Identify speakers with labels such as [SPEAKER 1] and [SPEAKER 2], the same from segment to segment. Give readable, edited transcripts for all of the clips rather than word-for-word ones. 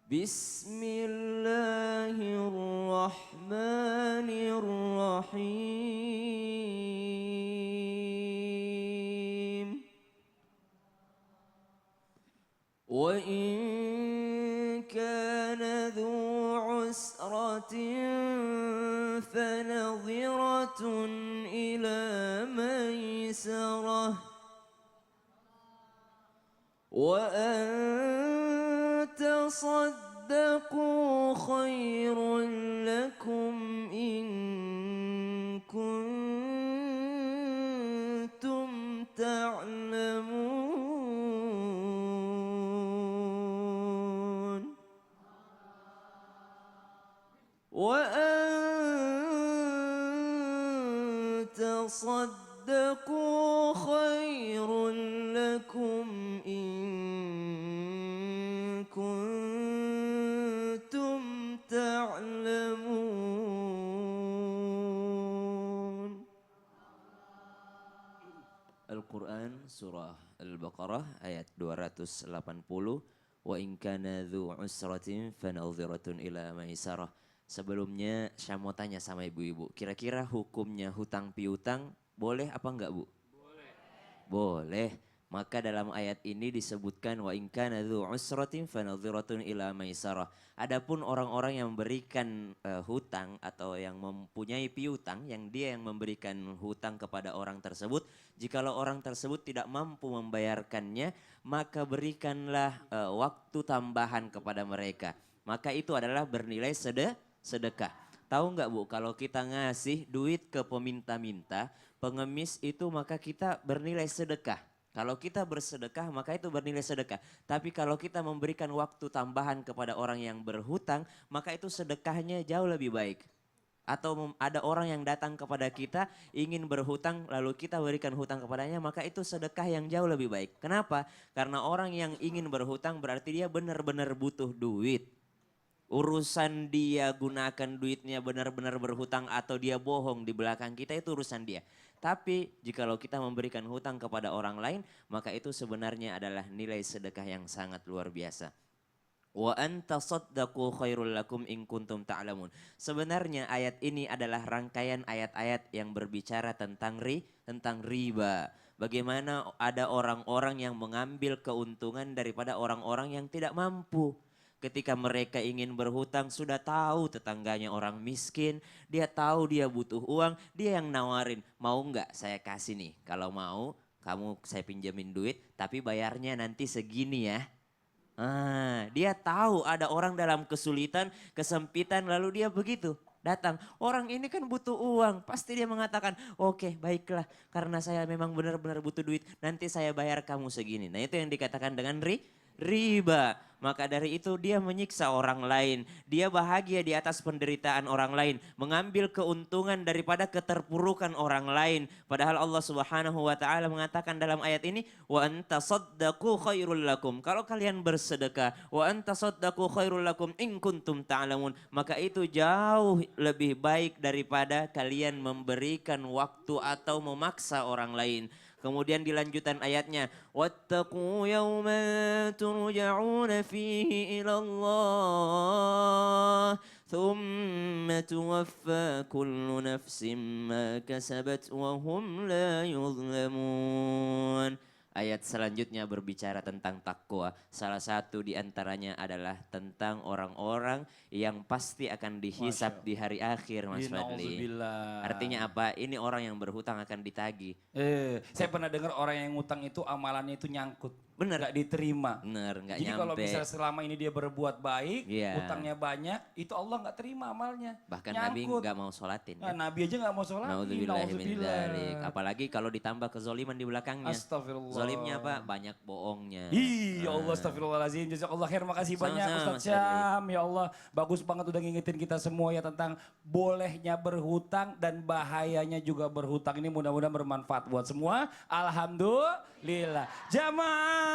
[SPEAKER 1] Bismillahirrahmanirrahim. Wa in kana dhu usratin fanadhiratun ila maisarah wa an tasaddaqu khairun lakum in kuntum ta'lamun wa an tasaddaqu khairun lakum in kuntum ta'lamun. Al-Quran Surah Al-Baqarah ayat 280. Wa in kana dhu usratin fanadhiratun ila maisarah. Sebelumnya saya mau tanya sama ibu-ibu, kira-kira hukumnya hutang piutang boleh apa enggak, Bu? Boleh. Boleh. Maka dalam ayat ini disebutkan wa in kana dzu usratin fanadhiratun ila maisarah. Adapun orang-orang yang memberikan hutang atau yang mempunyai piutang, yang dia yang memberikan hutang kepada orang tersebut, jikalau orang tersebut tidak mampu membayarkannya, maka berikanlah waktu tambahan kepada mereka. Maka itu adalah bernilai sedekah. Tahu nggak, Bu, kalau kita ngasih duit ke peminta-minta, pengemis itu, maka kita bernilai sedekah. Kalau kita bersedekah maka itu bernilai sedekah. Tapi kalau kita memberikan waktu tambahan kepada orang yang berhutang, maka itu sedekahnya jauh lebih baik. Atau ada orang yang datang kepada kita ingin berhutang lalu kita berikan hutang kepadanya, maka itu sedekah yang jauh lebih baik. Kenapa? Karena orang yang ingin berhutang berarti dia benar-benar butuh duit. Urusan dia gunakan duitnya benar-benar berhutang atau dia bohong di belakang kita, itu urusan dia. Tapi jikalau kita memberikan hutang kepada orang lain, maka itu sebenarnya adalah nilai sedekah yang sangat luar biasa. Wa antasaddaqu khairul lakum in kuntum ta'lamun. Sebenarnya ayat ini adalah rangkaian ayat-ayat yang berbicara tentang riba. Bagaimana ada orang-orang yang mengambil keuntungan daripada orang-orang yang tidak mampu. Ketika mereka ingin berhutang, sudah tahu tetangganya orang miskin, dia tahu dia butuh uang, dia yang nawarin, mau nggak saya kasih nih, kalau mau kamu saya pinjamin duit tapi bayarnya nanti segini ya. Dia tahu ada orang dalam kesulitan, kesempitan, lalu dia begitu datang. Orang ini kan butuh uang, pasti dia mengatakan, oke, baiklah karena saya memang benar-benar butuh duit, nanti saya bayar kamu segini. Nah itu yang dikatakan dengan riba. Maka dari itu dia menyiksa orang lain. Dia bahagia di atas penderitaan orang lain. Mengambil keuntungan daripada keterpurukan orang lain. Padahal Allah Subhanahu wa ta'ala mengatakan dalam ayat ini, wa antasaddaqu khairul lakum. Kalau kalian bersedekah, wa antasaddaqu khairul lakum in kuntum ta'lamun. Maka itu jauh lebih baik daripada kalian memberikan waktu atau memaksa orang lain. Kemudian di lanjutan ayatnya, wattaqu yawman turja'una fihi ila Allah, thumma tuwaffa kullu nafsin ma kasabat wa hum la yuzlamun. Ayat selanjutnya berbicara tentang takwa. Salah satu di antaranya adalah tentang orang-orang yang pasti akan dihisap di hari akhir, Mas Fadli. Artinya apa? Ini orang yang berhutang akan ditagih.
[SPEAKER 2] Saya pernah dengar orang yang ngutang itu amalannya itu nyangkut.
[SPEAKER 1] Bener.
[SPEAKER 2] Gak diterima.
[SPEAKER 1] Bener, gak
[SPEAKER 2] Jadi
[SPEAKER 1] nyampe.
[SPEAKER 2] kalau misalnya selama ini dia berbuat baik, utangnya banyak, itu Allah gak terima amalnya.
[SPEAKER 1] Bahkan
[SPEAKER 2] nyangkut.
[SPEAKER 1] Nabi gak mau sholatin.
[SPEAKER 2] Nah, Nabi aja gak mau sholatin.
[SPEAKER 1] Naudzubillah. Apalagi kalau ditambah kezoliman di belakangnya.
[SPEAKER 2] Astagfirullah.
[SPEAKER 1] Zolimnya apa? Banyak bohongnya.
[SPEAKER 2] Ya Allah, astagfirullahaladzim. Jazakallah khair, makasih banyak Ustaz Syam. Ya Allah, bagus banget udah ngingetin kita semua ya tentang bolehnya berhutang dan bahayanya juga berhutang. Ini mudah-mudahan bermanfaat buat semua. Alhamdulillah. Jamaah.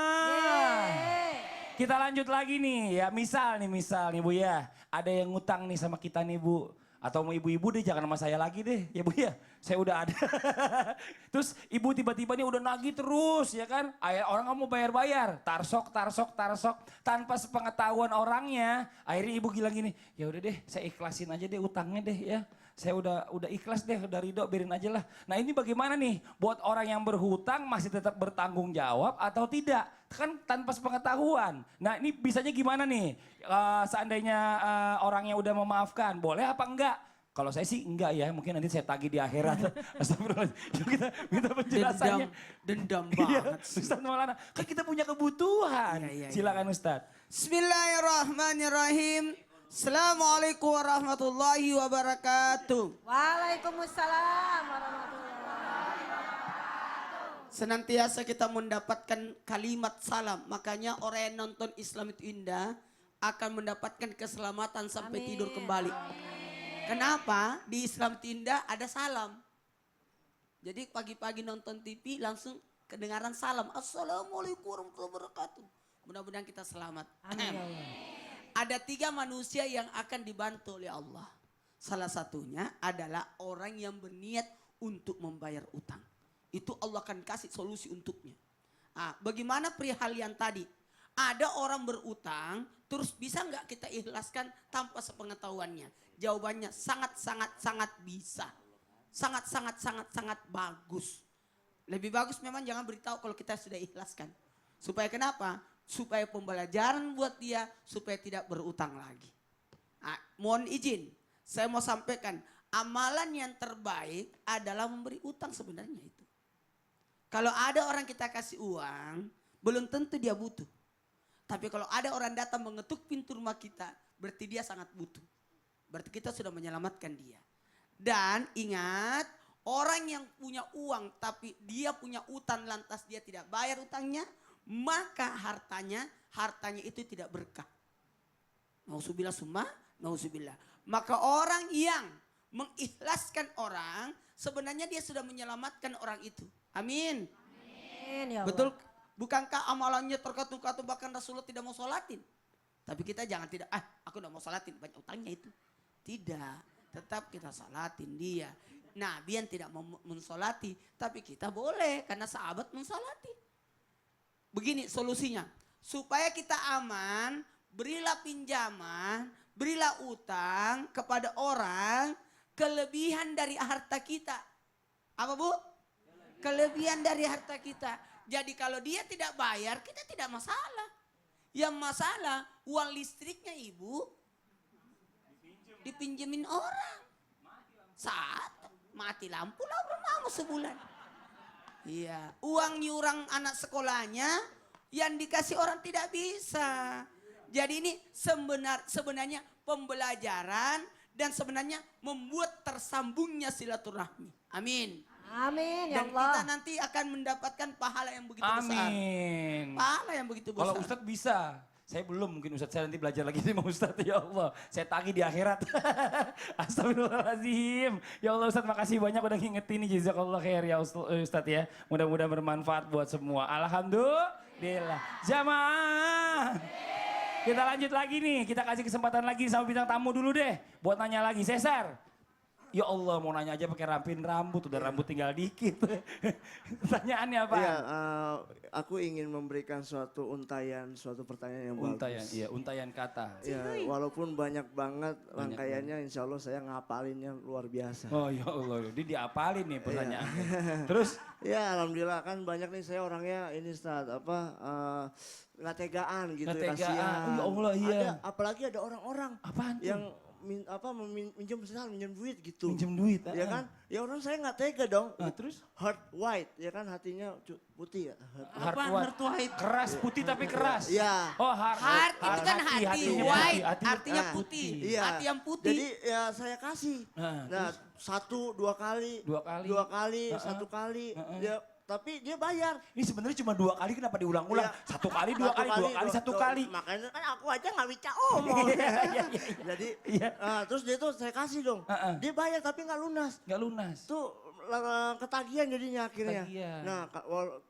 [SPEAKER 2] Kita lanjut lagi nih ya, misal nih Bu ya. Ada yang ngutang nih sama kita nih Bu. Atau mau ibu-ibu deh jangan sama saya lagi deh ya Bu ya. Saya udah ada. Terus ibu tiba-tiba nih udah nagih terus ya kan. Orang nggak mau bayar-bayar. Tarsok. Tanpa sepengetahuan orangnya. Akhirnya ibu bilang gini, ya udah deh saya ikhlasin aja deh utangnya deh ya. Saya udah ikhlas deh, udah ridho, biarin aja lah. Nah ini bagaimana nih buat orang yang berhutang masih tetap bertanggung jawab atau tidak? Kan tanpa sepengetahuan. Nah ini bisanya gimana nih? Seandainya orangnya udah memaafkan, boleh apa enggak? Kalau saya sih enggak ya, mungkin nanti saya tagih di akhirat. Astagfirullahaladzim. Kita minta penjelasannya.
[SPEAKER 3] Dendam banget.
[SPEAKER 2] Ustaz Maulana, kan kita punya kebutuhan. Silakan Ustaz.
[SPEAKER 3] Bismillahirrahmanirrahim. Assalamualaikum warahmatullahi wabarakatuh.
[SPEAKER 4] Waalaikumsalam warahmatullahi wabarakatuh.
[SPEAKER 3] Senantiasa kita mendapatkan kalimat salam. Makanya orang yang nonton Islam itu indah akan mendapatkan keselamatan sampai tidur kembali. Kenapa? Di Islam itu indah ada salam. Jadi pagi-pagi nonton TV langsung kedengaran salam. Assalamualaikum warahmatullahi wabarakatuh. Mudah-mudahan kita selamat.
[SPEAKER 4] Amin ya Allah.
[SPEAKER 3] Ada 3 manusia yang akan dibantu oleh Allah. Salah satunya adalah orang yang berniat untuk membayar utang. Itu Allah akan kasih solusi untuknya. Bagaimana perihal yang tadi? Ada orang berutang, terus bisa nggak kita ikhlaskan tanpa sepengetahuannya? Jawabannya sangat bisa. Sangat bagus. Lebih bagus memang jangan beritahu kalau kita sudah ikhlaskan. Supaya kenapa? Supaya pembelajaran buat dia, supaya tidak berutang lagi. Mohon izin, saya mau sampaikan, amalan yang terbaik adalah memberi utang sebenarnya itu. Kalau ada orang kita kasih uang, belum tentu dia butuh. Tapi kalau ada orang datang mengetuk pintu rumah kita, berarti dia sangat butuh. Berarti kita sudah menyelamatkan dia. Dan ingat, orang yang punya uang tapi dia punya utang lantas dia tidak bayar utangnya, maka hartanya itu tidak berkah. Nauzubillah summa nauzubillah. Maka orang yang mengikhlaskan orang, sebenarnya dia sudah menyelamatkan orang itu. Amin.
[SPEAKER 4] Amin ya Allah.
[SPEAKER 3] Betul, bukankah amalannya terkatung-katung bahkan Rasulullah tidak mau sholatin? Tapi kita jangan aku tidak mau sholatin, banyak utangnya itu. Tidak, tetap kita sholatin dia. Nabi yang tidak mau mensolati, tapi kita boleh karena sahabat mensolati. Begini solusinya, supaya kita aman, berilah pinjaman, berilah utang kepada orang kelebihan dari harta kita. Apa Bu? Kelebihan dari harta kita. Jadi kalau dia tidak bayar, kita tidak masalah. Yang masalah uang listriknya ibu dipinjemin orang. Saat mati lampu lah mau sebulan. Iya, uang nyurang anak sekolahnya yang dikasih orang tidak bisa. Jadi ini sebenarnya pembelajaran dan sebenarnya membuat tersambungnya silaturahmi. Amin.
[SPEAKER 4] Amin ya
[SPEAKER 3] Dan
[SPEAKER 4] Allah.
[SPEAKER 3] kita nanti akan mendapatkan pahala yang begitu besar.
[SPEAKER 2] Amin.
[SPEAKER 3] Pahala yang begitu besar.
[SPEAKER 2] Kalau Ustadz bisa. Saya belum, mungkin Ustadz saya nanti belajar lagi sama Ustadz, ya Allah. Saya tagih di akhirat. Astagfirullahaladzim. Ya Allah Ustadz makasih banyak udah ngingetin nih, jazakallah khair ya Ustadz ya. Mudah-mudahan bermanfaat buat semua. Alhamdulillah. Jamaah. Kita lanjut lagi nih, kita kasih kesempatan lagi sama bintang tamu dulu deh. Buat nanya lagi, Cesar. Ya Allah mau nanya aja pakai rampin rambut, udah rambut tinggal dikit. Pertanyaannya apa?
[SPEAKER 5] Iya, aku ingin memberikan suatu suatu pertanyaan yang
[SPEAKER 2] Untayan,
[SPEAKER 5] bagus.
[SPEAKER 2] iya untayan kata.
[SPEAKER 5] Ya, walaupun banyak banget rangkaiannya, insya Allah saya ngapalinnya luar biasa.
[SPEAKER 2] Oh ya Allah, dia diapalin nih pertanyaannya. Terus?
[SPEAKER 5] Ya alhamdulillah kan banyak nih saya orangnya ini Ustaz, nggak tegaan gitu,
[SPEAKER 2] Nggak tegaan.
[SPEAKER 5] kasihan.
[SPEAKER 2] Oh, ya Allah, iya.
[SPEAKER 5] Apalagi ada orang-orang
[SPEAKER 2] Apaan tuh?
[SPEAKER 5] yang minjem duit gitu.
[SPEAKER 2] Minjem duit.
[SPEAKER 5] Ya kan? Ya orang saya nggak tega dong.
[SPEAKER 2] Terus?
[SPEAKER 5] Heart white, ya kan hatinya putih ya.
[SPEAKER 2] Heart white. Keras, putih tapi keras.
[SPEAKER 5] Iya.
[SPEAKER 2] Oh heart.
[SPEAKER 3] Heart itu kan hati,
[SPEAKER 2] hatinya
[SPEAKER 3] white
[SPEAKER 2] putih,
[SPEAKER 3] artinya putih.
[SPEAKER 5] Iya.
[SPEAKER 3] Hati yang putih.
[SPEAKER 5] Jadi ya saya kasih. Nah, satu, dua kali. Satu kali. Ya, tapi dia bayar.
[SPEAKER 2] Ini sebenarnya cuma 2 kali, kenapa diulang-ulang?
[SPEAKER 5] Iya.
[SPEAKER 2] 1 kali, 2 kali, 2 kali, 1 kali.
[SPEAKER 5] Makanya kan aku aja nggak bisa omong. Jadi, terus dia tuh saya kasih dong. Dia bayar tapi nggak lunas.
[SPEAKER 2] Nggak lunas.
[SPEAKER 5] Tuh ketagihan jadinya akhirnya.
[SPEAKER 2] Ketagihan.
[SPEAKER 5] Nah,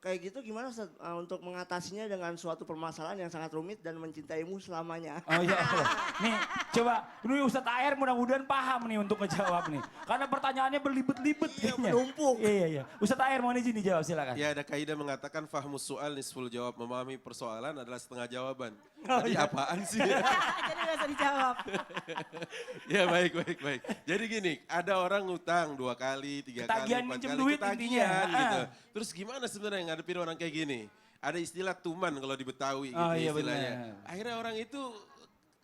[SPEAKER 5] kayak gitu gimana Ustaz, untuk mengatasinya dengan suatu permasalahan yang sangat rumit dan mencintaimu selamanya?
[SPEAKER 2] Oh ya Allah. Nih, coba ini Ustadz AR mudah-mudahan paham nih untuk ngejawab nih. Karena pertanyaannya berlibet-libet kayaknya.
[SPEAKER 5] menumpuk.
[SPEAKER 2] Iya. Ustadz AR mau izin dijawab silakan.
[SPEAKER 6] Ya ada kaidah mengatakan fahmus soal nisful jawab, memahami persoalan adalah setengah jawaban. Tadi apaan sih?
[SPEAKER 4] Jadi nggak usah dijawab.
[SPEAKER 6] Ya baik. Jadi gini, ada orang ngutang 2 kali, 3 kali,
[SPEAKER 2] Ketagihan
[SPEAKER 6] 4
[SPEAKER 2] minjem
[SPEAKER 6] kali,
[SPEAKER 2] duit
[SPEAKER 6] ketagihan
[SPEAKER 2] intinya.
[SPEAKER 6] gitu. Terus gimana sebenarnya ngadepin orang kayak gini? Ada istilah tuman kalau di Betawi gitu
[SPEAKER 2] Oh, iya
[SPEAKER 6] istilahnya.
[SPEAKER 2] benar.
[SPEAKER 6] Akhirnya orang itu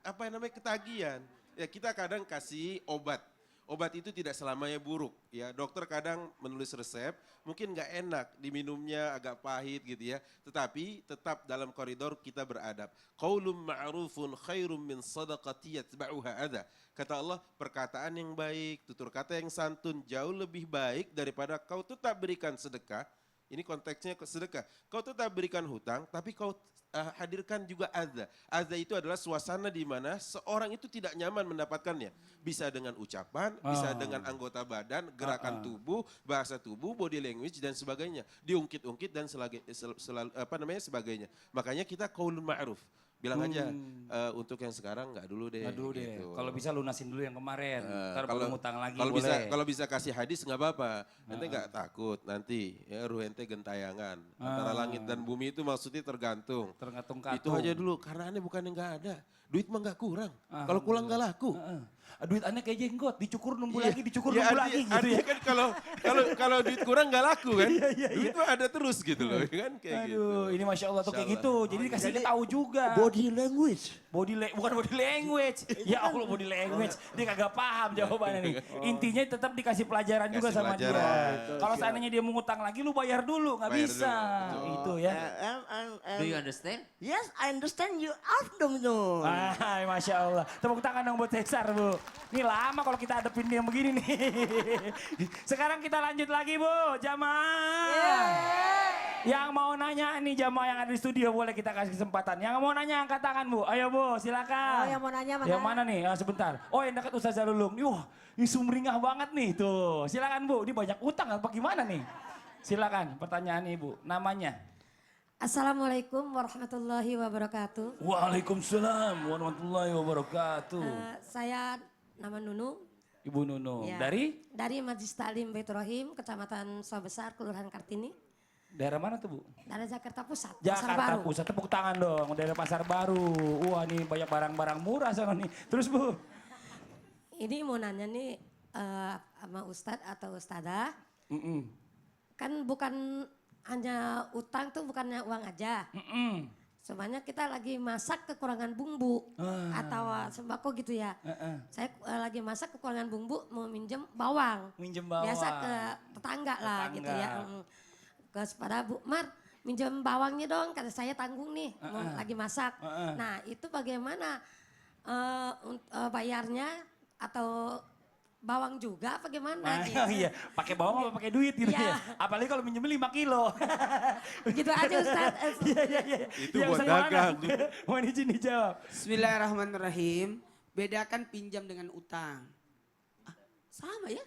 [SPEAKER 6] apa namanya ketagihan. Ya kita kadang kasih obat. Obat itu tidak selamanya buruk ya. Dokter kadang menulis resep, mungkin nggak enak diminumnya agak pahit gitu ya. Tetapi tetap dalam koridor kita beradab. Qaulun ma'rufun khairum min sadaqati yatba'uha adha. Kata Allah, perkataan yang baik, tutur kata yang santun jauh lebih baik daripada kau tetap berikan sedekah. Ini konteksnya sedekah. Kau tetap berikan hutang, tapi kau hadirkan juga adza. Adza itu adalah suasana di mana seorang itu tidak nyaman mendapatkannya. Bisa dengan ucapan, bisa dengan anggota badan, gerakan tubuh, bahasa tubuh, body language dan sebagainya. Diungkit-ungkit dan sebagainya. Makanya kita qaulun ma'ruf. Bilang aja untuk yang sekarang nggak dulu deh.
[SPEAKER 2] Nggak dulu deh.
[SPEAKER 6] gitu.
[SPEAKER 2] Kalau bisa lunasin dulu yang kemarin. Ntar
[SPEAKER 6] Kalau
[SPEAKER 2] baru ngutang lagi
[SPEAKER 6] kalau
[SPEAKER 2] boleh.
[SPEAKER 6] bisa kalau bisa kasih hadis nggak apa-apa. Ente nggak takut nanti ya ruh ente gentayangan. Antara langit dan bumi itu maksudnya tergantung.
[SPEAKER 2] Tergantung
[SPEAKER 6] Itu
[SPEAKER 2] katung.
[SPEAKER 6] aja dulu karena aneh bukan yang nggak ada. Duit mah nggak kurang. Kalau kurang nggak laku.
[SPEAKER 2] Duit aneh kayak jenggot, dicukur nunggu
[SPEAKER 6] Iya.
[SPEAKER 2] lagi, dicukur
[SPEAKER 6] Ya,
[SPEAKER 2] nunggu lagi gitu
[SPEAKER 6] artinya
[SPEAKER 2] ya.
[SPEAKER 6] kan kalau duit kurang nggak laku kan. Duit mah ada terus gitu loh kan kayak gitu.
[SPEAKER 2] Aduh, ini Masya Allah tuh kayak
[SPEAKER 6] Insya
[SPEAKER 2] gitu. Jadi dikasih tahu juga.
[SPEAKER 5] Body language.
[SPEAKER 2] Bukan body language. Ya Allah body language. Dia kagak paham jawabannya nih. Intinya tetap dikasih pelajaran juga
[SPEAKER 6] Kasih
[SPEAKER 2] sama
[SPEAKER 6] pelajaran.
[SPEAKER 2] dia. Kalau seandainya dia mau ngutang lagi lu bayar dulu. Nggak
[SPEAKER 6] Bayar
[SPEAKER 2] bisa.
[SPEAKER 6] dulu,
[SPEAKER 2] Itu ya.
[SPEAKER 1] Do you understand?
[SPEAKER 5] Yes, I understand you ask them no.
[SPEAKER 2] Hai, Masya Allah. Tepuk tangan dong buat Cesar, Bu. Ini lama kalau kita hadapin dia yang begini nih. Sekarang kita lanjut lagi, Bu. Jamaah. Yang mau nanya nih jamaah yang ada di studio boleh kita kasih kesempatan. Yang mau nanya angkat tangan, Bu. Ayo, Bu, silakan.
[SPEAKER 4] Oh, yang mau nanya mana?
[SPEAKER 2] Yang mana nih? Sebentar. Oh, yang dekat Ustazah Lulung. Wah, ini sumringah banget nih. Tuh, silakan, Bu. Ini banyak utang apa gimana nih? Silakan pertanyaan Ibu. Namanya?
[SPEAKER 4] Assalamualaikum warahmatullahi wabarakatuh.
[SPEAKER 2] Waalaikumsalam warahmatullahi wabarakatuh.
[SPEAKER 4] Saya nama Nunu.
[SPEAKER 2] Ibu Nunu.
[SPEAKER 4] Ya. Dari Majlis Taklim Baitur Rahim, Kecamatan Sawah-Besar, Kelurahan Kartini.
[SPEAKER 2] Daerah mana tuh, Bu?
[SPEAKER 4] Dari Jakarta Pusat, Pasar
[SPEAKER 2] Jakarta
[SPEAKER 4] Baru.
[SPEAKER 2] Pusat. Tepuk tangan dong. Daerah Pasar Baru. Wah, nih banyak barang-barang murah sana nih. Terus, Bu?
[SPEAKER 4] Ini mau nanya nih sama Ustadz atau Ustadzah. Kan bukan hanya utang tuh bukannya uang aja. Sebenarnya kita lagi masak kekurangan bumbu atau sembako gitu ya. Saya lagi masak kekurangan bumbu mau minjem bawang.
[SPEAKER 2] Minjem bawang.
[SPEAKER 4] Biasa ke tetangga lah gitu ya. Ke pada Bu Mar minjem bawangnya dong kata saya tanggung nih mau lagi masak. Nah itu bagaimana bayarnya atau bawang juga apa gimana gitu.
[SPEAKER 2] Iya, pakai bawang apa pakai duit gitu ya.
[SPEAKER 4] Iya.
[SPEAKER 2] Apalagi kalau minjem 5 kilo.
[SPEAKER 4] Begitu aja Ustaz.
[SPEAKER 2] Iya.
[SPEAKER 6] Itu
[SPEAKER 2] Yang
[SPEAKER 6] buat
[SPEAKER 2] saya mana?
[SPEAKER 6] dagang.
[SPEAKER 2] Mohon izin dijawab.
[SPEAKER 3] Bismillahirrahmanirrahim. Bedakan pinjam dengan utang. Sama ya?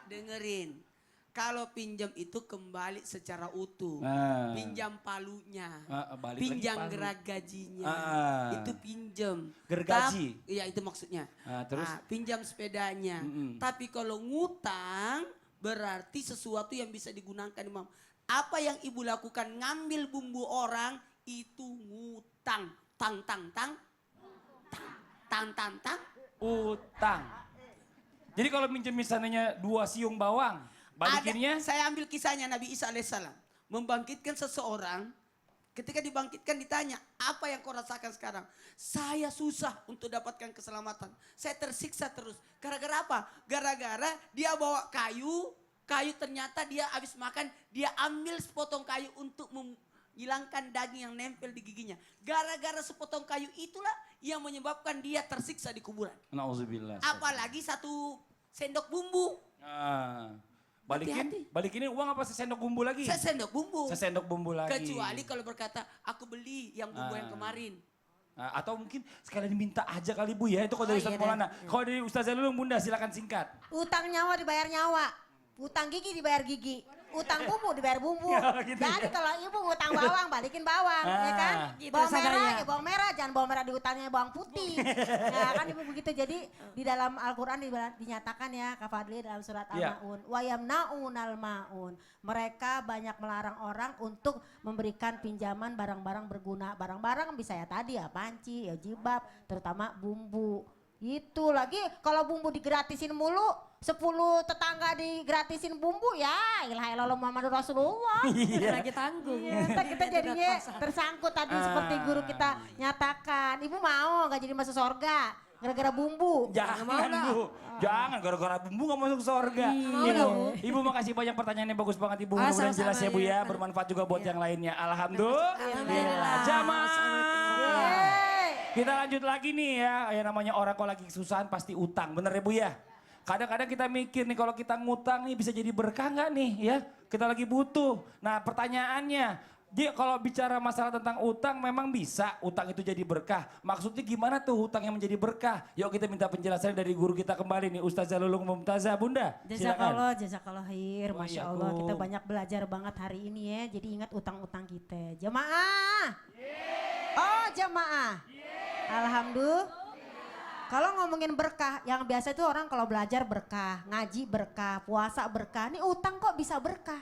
[SPEAKER 3] Dengerin. Kalau pinjam itu kembali secara utuh. Pinjam palunya.
[SPEAKER 2] Balik
[SPEAKER 3] Pinjam
[SPEAKER 2] lagi palu.
[SPEAKER 3] gergajinya. Itu pinjam.
[SPEAKER 2] Gergaji?
[SPEAKER 3] Iya itu maksudnya.
[SPEAKER 2] Terus?
[SPEAKER 3] Pinjam sepedanya. Tapi kalau ngutang berarti sesuatu yang bisa digunakan Imam. Apa yang ibu lakukan ngambil bumbu orang itu ngutang. Tang.
[SPEAKER 2] Utang. Jadi kalau minjem misalnya 2 siung bawang, balikinnya?
[SPEAKER 3] Saya ambil kisahnya Nabi Isa alaihissalam. Membangkitkan seseorang, ketika dibangkitkan ditanya, apa yang kau rasakan sekarang? Saya susah untuk dapatkan keselamatan. Saya tersiksa terus. Gara-gara apa? Gara-gara dia bawa kayu ternyata dia habis makan, dia ambil sepotong kayu untuk menghilangkan daging yang nempel di giginya. Gara-gara sepotong kayu itulah yang menyebabkan dia tersiksa di kuburan.
[SPEAKER 2] Nauzubillah.
[SPEAKER 3] Apalagi 1 sendok bumbu.
[SPEAKER 2] Balikin uang apa sesendok bumbu lagi?
[SPEAKER 3] Sesendok bumbu.
[SPEAKER 2] Sesendok bumbu lagi.
[SPEAKER 3] Kecuali kalau berkata, aku beli yang bumbu yang kemarin.
[SPEAKER 2] Nah, atau mungkin sekalian minta aja kali Bu ya, itu kalau dari
[SPEAKER 4] Oh,
[SPEAKER 2] Ustaz
[SPEAKER 4] iya
[SPEAKER 2] Maulana.
[SPEAKER 4] deh.
[SPEAKER 2] Kalau dari Ustazah Lulung Bunda silakan singkat.
[SPEAKER 7] Utang nyawa dibayar nyawa, utang gigi dibayar gigi, utang bumbu dibayar bumbu.
[SPEAKER 2] Gitu
[SPEAKER 7] Jadi
[SPEAKER 2] ya.
[SPEAKER 7] kalau ibu ngutang bawang balikin bawang, ya kan?
[SPEAKER 4] Gitu,
[SPEAKER 7] Bawang merah
[SPEAKER 4] sadaya.
[SPEAKER 7] ya bawang merah, jangan bawang merah diutangnya bawang putih. Ya kan ibu begitu. Jadi di dalam Al-Quran dinyatakan ya Kak Fadli dalam surat
[SPEAKER 2] Iya.
[SPEAKER 7] Al-Maun. Wa yamna'unal ma'un. Mereka banyak melarang orang untuk memberikan pinjaman barang-barang berguna. Barang-barang bisa ya tadi ya panci, ya jilbab, terutama bumbu. Itu lagi kalau bumbu digratisin mulu, 10 tetangga digratisin bumbu ya ilah ilallah Muhammadur Rasulullah.
[SPEAKER 4] Lagi tanggung.
[SPEAKER 7] Iya, ntar kita jadinya tersangkut tadi seperti guru kita nyatakan. Ibu mau gak jadi masuk surga gara-gara bumbu?
[SPEAKER 2] Jangan Bu, jangan gara-gara bumbu gak masuk surga. Ibu makasih banyak pertanyaannya bagus banget Ibu. Mudah-mudahan
[SPEAKER 4] sama-sama,
[SPEAKER 2] jelas ya Bu ya,
[SPEAKER 4] ya.
[SPEAKER 2] bermanfaat juga buat yang lainnya. Alhamdulillah.
[SPEAKER 4] Alhamdulillah.
[SPEAKER 2] Jamaah. Kita lanjut lagi nih ya, yang namanya orang kalau lagi kesusahan pasti utang, bener ya Bu ya? Kadang-kadang kita mikir nih kalau kita ngutang nih bisa jadi berkah nggak nih ya? Kita lagi butuh. Nah pertanyaannya, dia kalau bicara masalah tentang utang memang bisa utang itu jadi berkah. Maksudnya gimana tuh utang yang menjadi berkah? Yuk kita minta penjelasan dari guru kita kembali nih Ustazah Lulung Mumtazah. Bunda silakan.
[SPEAKER 7] Jazakallah khair,
[SPEAKER 2] Oh,
[SPEAKER 7] Masya
[SPEAKER 2] iya,
[SPEAKER 7] Allah
[SPEAKER 2] Kum.
[SPEAKER 7] kita banyak belajar banget hari ini ya. Jadi ingat utang-utang kita. Jamaah. Oh jamaah. Alhamdulillah. Kalau ngomongin berkah, yang biasa itu orang kalau belajar berkah, ngaji berkah, puasa berkah. Ini utang kok bisa berkah?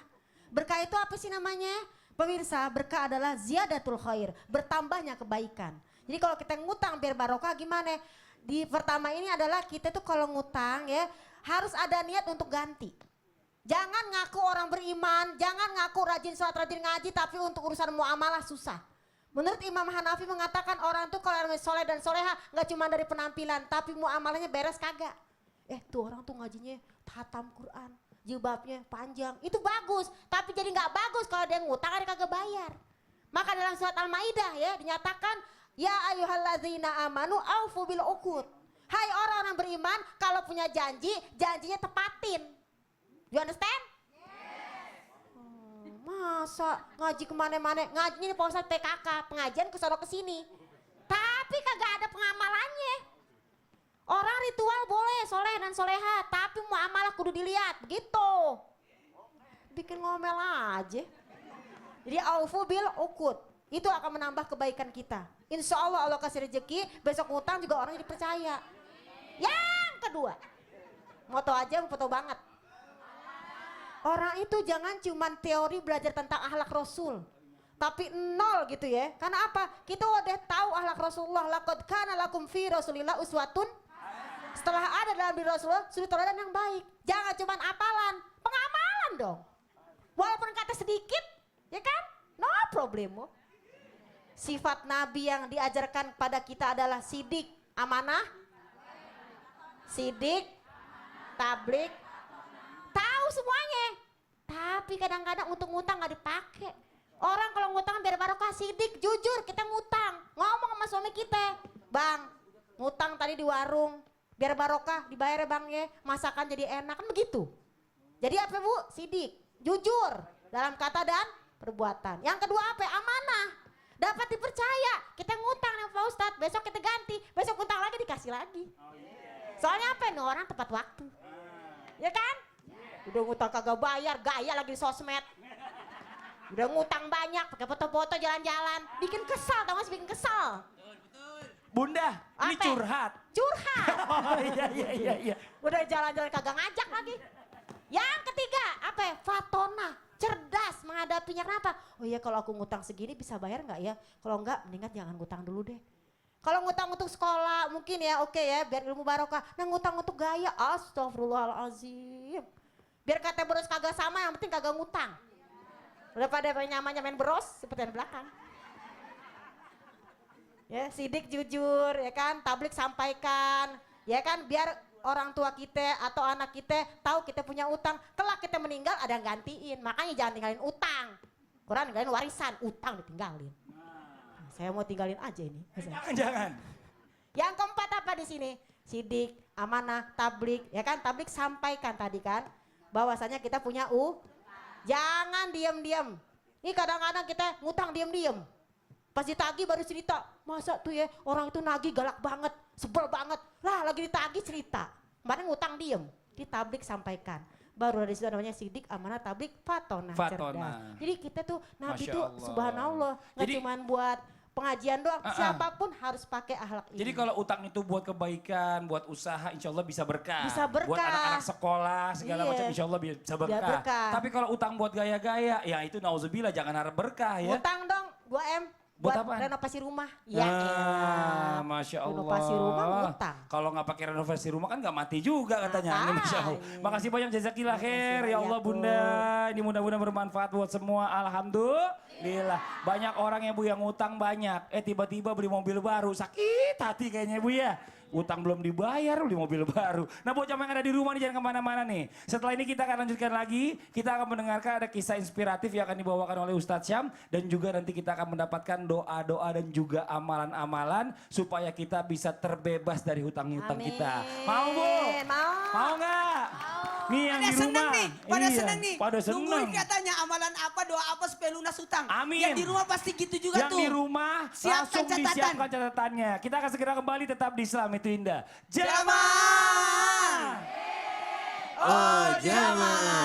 [SPEAKER 7] Berkah itu apa sih namanya? Pemirsa, berkah adalah ziyadatul khair, bertambahnya kebaikan. Jadi kalau kita ngutang biar barokah gimana? Di pertama ini adalah kita tuh kalau ngutang ya harus ada niat untuk ganti. Jangan ngaku orang beriman, jangan ngaku rajin sholat, rajin ngaji, tapi untuk urusan muamalah susah. Menurut Imam Hanafi mengatakan orang tuh kalau namanya soleh dan soleha nggak cuma dari penampilan, tapi muamalahnya beres kagak. Tuh orang tuh ngajinya hatam Quran, jilbabnya panjang, itu bagus. Tapi jadi nggak bagus kalau dia ngutang ada kagak bayar. Maka dalam surat Al-Maidah ya dinyatakan, ya ayyuhalladzina amanu aufu bil uqud. Hai orang-orang beriman, kalau punya janji, janjinya tepatin. You understand? Masa ngaji kemana-mana, ngajinya di Pak Ustadz PKK, pengajian kesana kesini. Tapi kagak ada pengamalannya. Orang ritual boleh, soleh dan soleha, tapi muamalah kudu dilihat, begitu. Bikin ngomel aja. Jadi aufu bil uqud, itu akan menambah kebaikan kita. Insya Allah Allah kasih rezeki, besok ngutang juga orang jadi percaya. Yang kedua, moto aja, foto banget. Orang itu jangan cuman teori belajar tentang akhlak Rasul. Tapi nol gitu ya. Karena apa? Kita udah tahu akhlak Rasulullah. Laqad kana lakum fi Rasulillah uswatun. Setelah ada dalam diri Rasulullah, suri teladan yang baik. Jangan cuman apalan, pengamalan dong. Walaupun kata sedikit, ya kan? No problemo. Sifat Nabi yang diajarkan kepada kita adalah sidik, amanah. Sidik, tablik, tahu semuanya, tapi kadang-kadang untuk ngutang nggak dipakai. Orang kalau ngutang biar barokah, sidik, jujur kita ngutang, ngomong sama suami kita, bang, ngutang tadi di warung, biar barokah dibayar ya bang ya, masakan jadi enak, kan begitu. Jadi apa Bu? Sidik, jujur dalam kata dan perbuatan. Yang kedua apa? Amanah, dapat dipercaya. Kita ngutang nih Pak Ustadz, besok kita ganti, besok ngutang lagi dikasih lagi. Soalnya apa nih orang tepat waktu, ya kan? Udah ngutang kagak bayar, gaya lagi di sosmed. Udah ngutang banyak, pakai foto-foto jalan-jalan. Bikin kesal, tau gak sih bikin kesal?
[SPEAKER 2] Bunda, ini
[SPEAKER 7] Apa?
[SPEAKER 2] curhat.
[SPEAKER 7] Curhat.
[SPEAKER 2] Oh iya.
[SPEAKER 7] Udah jalan-jalan kagak ngajak lagi. Yang ketiga, apa ya? Fatona, cerdas menghadapinya. Kenapa? Oh iya kalau aku ngutang segini bisa bayar nggak ya? Kalau enggak, mendingan jangan ngutang dulu deh. Kalau ngutang untuk sekolah mungkin ya oke ya, biar ilmu barokah. Nah ngutang untuk gaya, astagfirullahaladzim. Biar kata beros kagak sama, yang penting kagak ngutang. Daripada nyamannya main beros seperti yang belakang. Ya, sidik jujur, ya kan, tablik sampaikan, ya kan, biar orang tua kita atau anak kita tahu kita punya utang. Kelak kita meninggal ada yang gantiin, makanya jangan tinggalin utang. Quran ninggalin warisan, utang ditinggalin. Nah, saya mau tinggalin aja ini.
[SPEAKER 2] Jangan.
[SPEAKER 7] Yang keempat apa di sini? Sidik, amanah, tablik, ya kan, tablik sampaikan tadi kan. Bahwasanya kita punya jangan diam-diam. Ini kadang-kadang kita ngutang diam-diam. Pas ditagih baru cerita, masa tuh ya orang itu nagih galak banget, sebel banget. Lah lagi ditagih cerita, kemarin ngutang diem, ditablik sampaikan. Baru dari situ namanya sidik, amanah, tablik, fatona, cerdas. Jadi kita tuh Nabi
[SPEAKER 2] Masya
[SPEAKER 7] tuh
[SPEAKER 2] Allah.
[SPEAKER 7] subhanallah, nggak
[SPEAKER 2] Jadi-
[SPEAKER 7] cuman buat pengajian doang, siapapun harus pakai akhlak ini.
[SPEAKER 2] Jadi kalau utang itu buat kebaikan, buat usaha, insya Allah bisa berkah.
[SPEAKER 7] Bisa berkah.
[SPEAKER 2] Buat anak-anak sekolah, segala
[SPEAKER 7] Iya.
[SPEAKER 2] macam insya Allah bisa berkah.
[SPEAKER 7] Biar berkah.
[SPEAKER 2] Tapi kalau utang buat gaya-gaya, ya itu nauzubillah, jangan harap berkah ya.
[SPEAKER 7] Utang dong 2M
[SPEAKER 2] Buat
[SPEAKER 7] buat
[SPEAKER 2] apaan?
[SPEAKER 7] renovasi rumah. Ya
[SPEAKER 2] Ah,
[SPEAKER 7] elah.
[SPEAKER 2] Masya Allah.
[SPEAKER 7] Renovasi rumah ngutang.
[SPEAKER 2] Kalau nggak pakai renovasi rumah kan nggak mati juga katanya. Ini Masya Allah.
[SPEAKER 7] Makanya.
[SPEAKER 2] Makasih banyak jazakillah khair. Ya Allah
[SPEAKER 7] banyak,
[SPEAKER 2] Bunda. Ini mudah-mudahan bermanfaat buat semua. Alhamdulillah. Banyak orang ya Bu yang ngutang banyak. Tiba-tiba beli mobil baru. Sakit hati kayaknya Bu ya. Utang belum dibayar, beli mobil baru. Nah buat jamaah yang ada di rumah nih jangan kemana-mana nih. Setelah ini kita akan lanjutkan lagi. Kita akan mendengarkan ada kisah inspiratif yang akan dibawakan oleh Ustadz Syam. Dan juga nanti kita akan mendapatkan doa-doa dan juga amalan-amalan. Supaya kita bisa terbebas dari hutang-hutang kita. Mau Bu?
[SPEAKER 7] Mau.
[SPEAKER 2] Mau nggak? Nih yang
[SPEAKER 3] Pada
[SPEAKER 2] di
[SPEAKER 3] seneng
[SPEAKER 2] rumah.
[SPEAKER 3] nih, pada
[SPEAKER 2] Iya,
[SPEAKER 3] seneng nih.
[SPEAKER 2] Pada seneng.
[SPEAKER 3] Nungguin katanya amalan apa, doa apa supaya lunas utang.
[SPEAKER 2] Amin.
[SPEAKER 3] Yang di rumah pasti gitu juga
[SPEAKER 2] Yang
[SPEAKER 3] tuh.
[SPEAKER 2] di rumah
[SPEAKER 3] Siapkan
[SPEAKER 2] langsung
[SPEAKER 3] catatan.
[SPEAKER 2] disiapkan catatannya. Kita akan segera kembali tetap di Islam itu Indah.
[SPEAKER 3] Jamaah.
[SPEAKER 1] Oh jamaah.